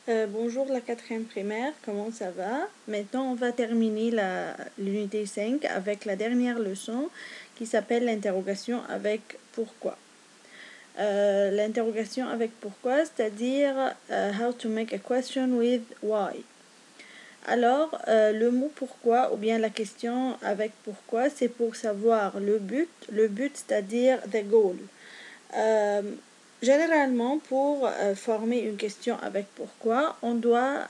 Bonjour la quatrième primaire, comment ça va? Maintenant on va terminer l'unité 5 avec la dernière leçon qui s'appelle l'interrogation avec pourquoi. L'interrogation avec pourquoi, c'est-à-dire how to make a question with why. Alors le mot pourquoi ou bien la question avec pourquoi, c'est pour savoir le but c'est-à-dire the goal. Généralement, pour former une question avec pourquoi, on doit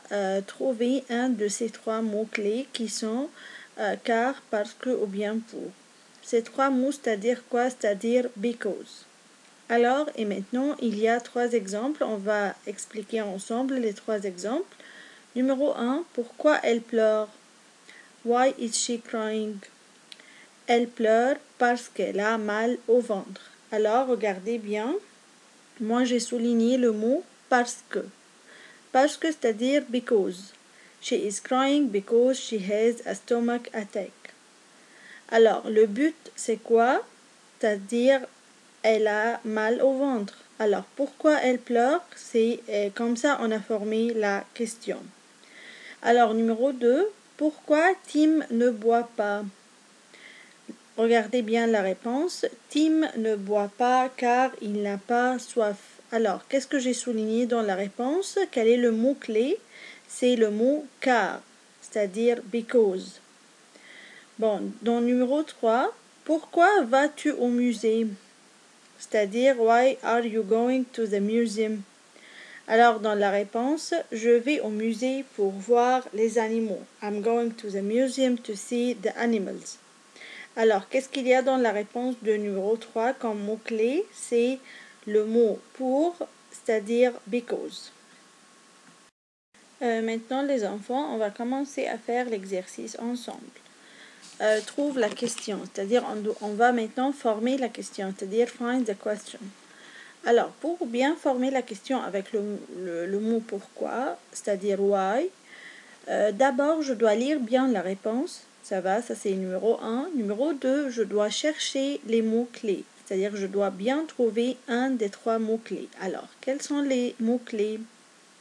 trouver un de ces trois mots-clés qui sont car, parce que ou bien pour. Ces trois mots, c'est-à-dire quoi? C'est-à-dire because. Alors, et maintenant, il y a trois exemples. On va expliquer ensemble les trois exemples. Numéro 1, pourquoi elle pleure? Why is she crying? Elle pleure parce qu'elle a mal au ventre. Alors, regardez bien. Moi, j'ai souligné le mot parce que. Parce que, c'est-à-dire because. She is crying because she has a stomach attack. Alors, le but, c'est quoi? C'est-à-dire, elle a mal au ventre. Alors, pourquoi elle pleure? C'est comme ça, on a formé la question. Alors, numéro 2, pourquoi Tim ne boit pas? Regardez bien la réponse. Tim ne boit pas car il n'a pas soif. Alors, qu'est-ce que j'ai souligné dans la réponse? Quel est le mot-clé? C'est le mot car, c'est-à-dire because. Bon, dans numéro 3, pourquoi vas-tu au musée? C'est-à-dire, why are you going to the museum? Alors, dans la réponse, je vais au musée pour voir les animaux. I'm going to the museum to see the animals. Alors, qu'est-ce qu'il y a dans la réponse de numéro 3 comme mot-clé? C'est le mot pour, c'est-à-dire because. Maintenant, les enfants, on va commencer à faire l'exercice ensemble. Trouve la question, c'est-à-dire on va maintenant former la question, c'est-à-dire find the question. Alors, pour bien former la question avec le mot pourquoi, c'est-à-dire why, d'abord, je dois lire bien la réponse. Ça va, ça c'est numéro 1. Numéro 2, je dois chercher les mots-clés. C'est-à-dire je dois bien trouver un des trois mots-clés. Alors, quels sont les mots-clés?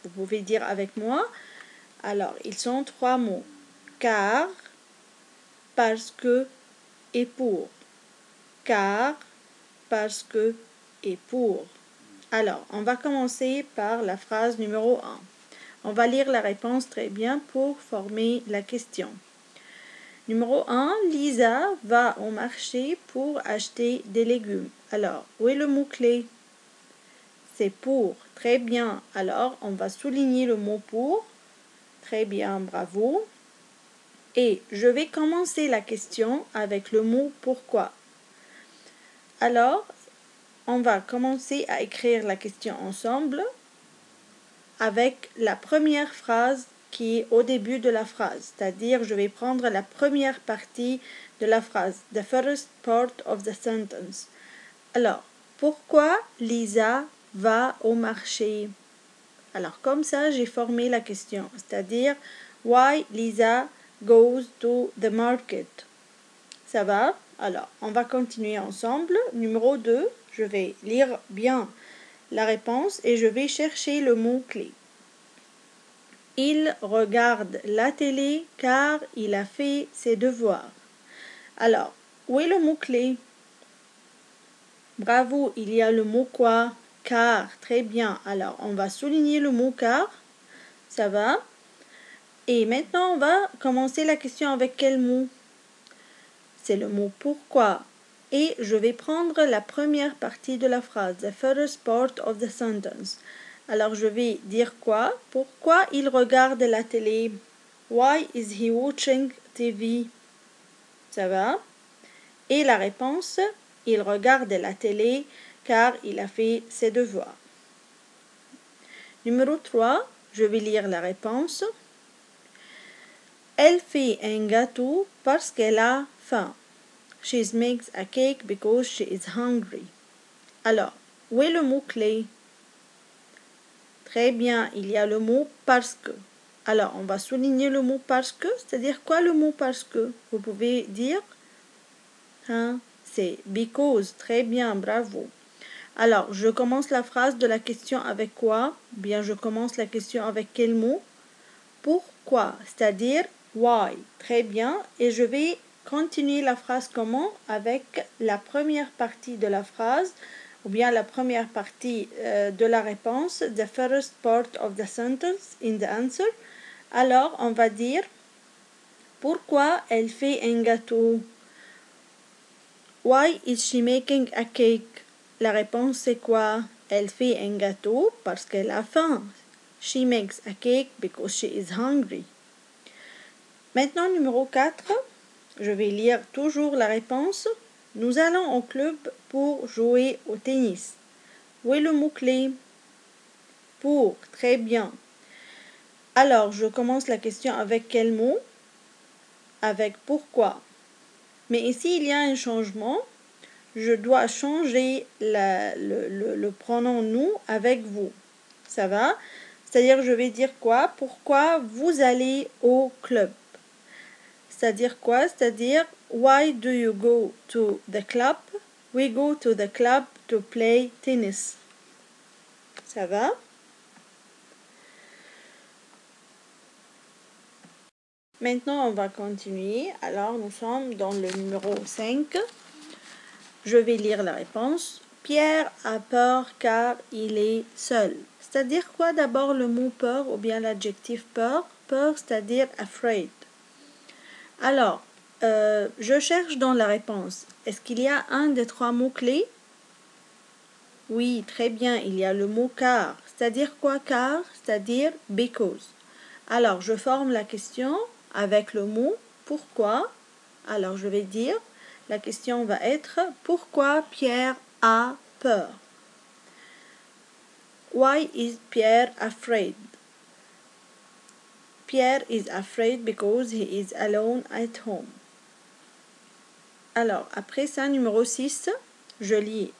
Vous pouvez dire avec moi. Alors, ils sont trois mots. Car, parce que et pour. Car, parce que et pour. Alors, on va commencer par la phrase numéro 1. On va lire la réponse très bien pour former la question. Numéro 1, Lisa va au marché pour acheter des légumes. Alors, où est le mot-clé? C'est pour. Très bien. Alors, on va souligner le mot pour. Très bien, bravo. Et je vais commencer la question avec le mot pourquoi. Alors, on va commencer à écrire la question ensemble avec la première phrase qui est au début de la phrase, c'est-à-dire je vais prendre la première partie de la phrase, the first part of the sentence. Alors, pourquoi Lisa va au marché? Alors, comme ça, j'ai formé la question, c'est-à-dire why Lisa goes to the market. Ça va? Alors, on va continuer ensemble. Numéro 2, je vais lire bien la réponse et je vais chercher le mot-clé. Il regarde la télé car il a fait ses devoirs. Alors, où est le mot-clé? Bravo, il y a le mot quoi? Car, très bien. Alors, on va souligner le mot car. Ça va? Et maintenant, on va commencer la question avec quel mot? C'est le mot pourquoi. Et je vais prendre la première partie de la phrase, the first part of the sentence. Alors je vais dire quoi? Pourquoi il regarde la télé? Why is he watching TV? Ça va? Et la réponse, il regarde la télé car il a fait ses devoirs. Numéro 3, je vais lire la réponse. Elle fait un gâteau parce qu'elle a faim. She makes a cake because she is hungry. Alors, où est le mot-clé? Très bien, il y a le mot parce que. Alors, on va souligner le mot parce que, c'est-à-dire quoi le mot parce que? Vous pouvez dire, hein, c'est because. Très bien, bravo. Alors, je commence la phrase de la question avec quoi? Bien, je commence la question avec quel mot? Pourquoi? C'est-à-dire why. Très bien. Et je vais continuer la phrase comment? Avec la première partie de la phrase, ou bien la première partie de la réponse, the first part of the sentence in the answer. Alors, on va dire pourquoi elle fait un gâteau? Why is she making a cake? La réponse c'est quoi? Elle fait un gâteau parce qu'elle a faim. She makes a cake because she is hungry. Maintenant, numéro 4, je vais lire toujours la réponse. Nous allons au club pour jouer au tennis. Où est le mot-clé? Pour, très bien. Alors, je commence la question avec quel mot? Avec pourquoi. Mais ici, il y a un changement. Je dois changer le pronom nous avec vous. Ça va? C'est-à-dire, je vais dire quoi? Pourquoi vous allez au club? C'est-à-dire quoi? C'est-à-dire, why do you go to the club? We go to the club to play tennis. Ça va? Maintenant, on va continuer. Alors, nous sommes dans le numéro 5. Je vais lire la réponse. Pierre a peur car il est seul. C'est-à-dire quoi d'abord le mot peur ou bien l'adjectif peur? Peur, c'est-à-dire afraid. Alors, je cherche dans la réponse. Est-ce qu'il y a un des trois mots-clés? Oui, très bien, il y a le mot car. C'est-à-dire quoi car? C'est-à-dire because. Alors, je forme la question avec le mot pourquoi. Alors, je vais dire, la question va être pourquoi Pierre a peur? Why is Pierre afraid? Pierre is afraid because he is alone at home. Alors, après ça, numéro 6, je lis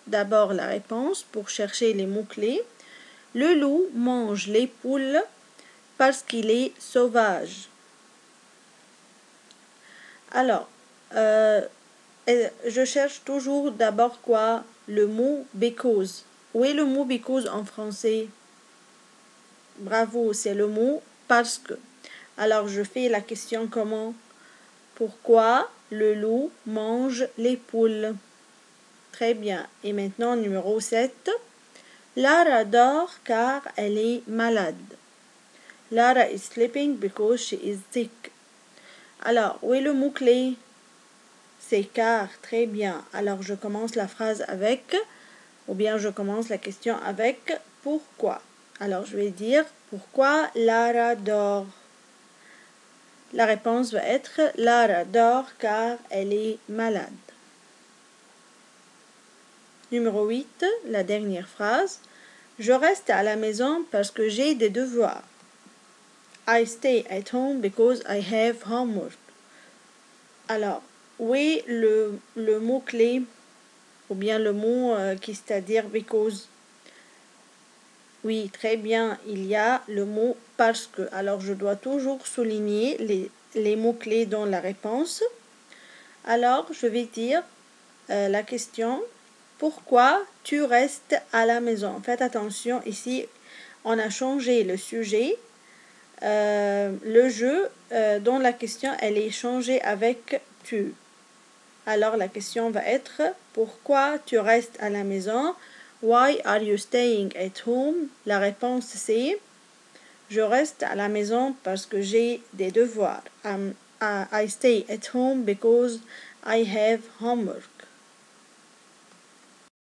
d'abord la réponse pour chercher les mots-clés. Le loup mange les poules parce qu'il est sauvage. Alors, je cherche toujours d'abord quoi? Le mot because. Où est le mot because en français? Bravo, c'est le mot parce que. Alors, je fais la question comment? Pourquoi le loup mange les poules? Très bien. Et maintenant, numéro 7. Lara dort car elle est malade. Lara is sleeping because she is sick. Alors, où est le mot-clé? C'est car. Très bien. Alors, je commence la phrase avec, ou bien je commence la question avec pourquoi. Alors, je vais dire pourquoi Lara dort. La réponse va être Lara dort car elle est malade. Numéro 8, la dernière phrase. Je reste à la maison parce que j'ai des devoirs. I stay at home because I have homework. Alors, où est le mot-clé ou bien le mot qui c'est-à-dire because? Oui, très bien, il y a le mot parce que. Alors, je dois toujours souligner les mots-clés dans la réponse. Alors, je vais dire la question. Pourquoi tu restes à la maison? Faites attention, ici, on a changé le sujet. Le jeu, dont la question, elle est changée avec tu. Alors, la question va être pourquoi tu restes à la maison? Why are you staying at home? La réponse, c'est je reste à la maison parce que j'ai des devoirs. I stay at home because I have homework.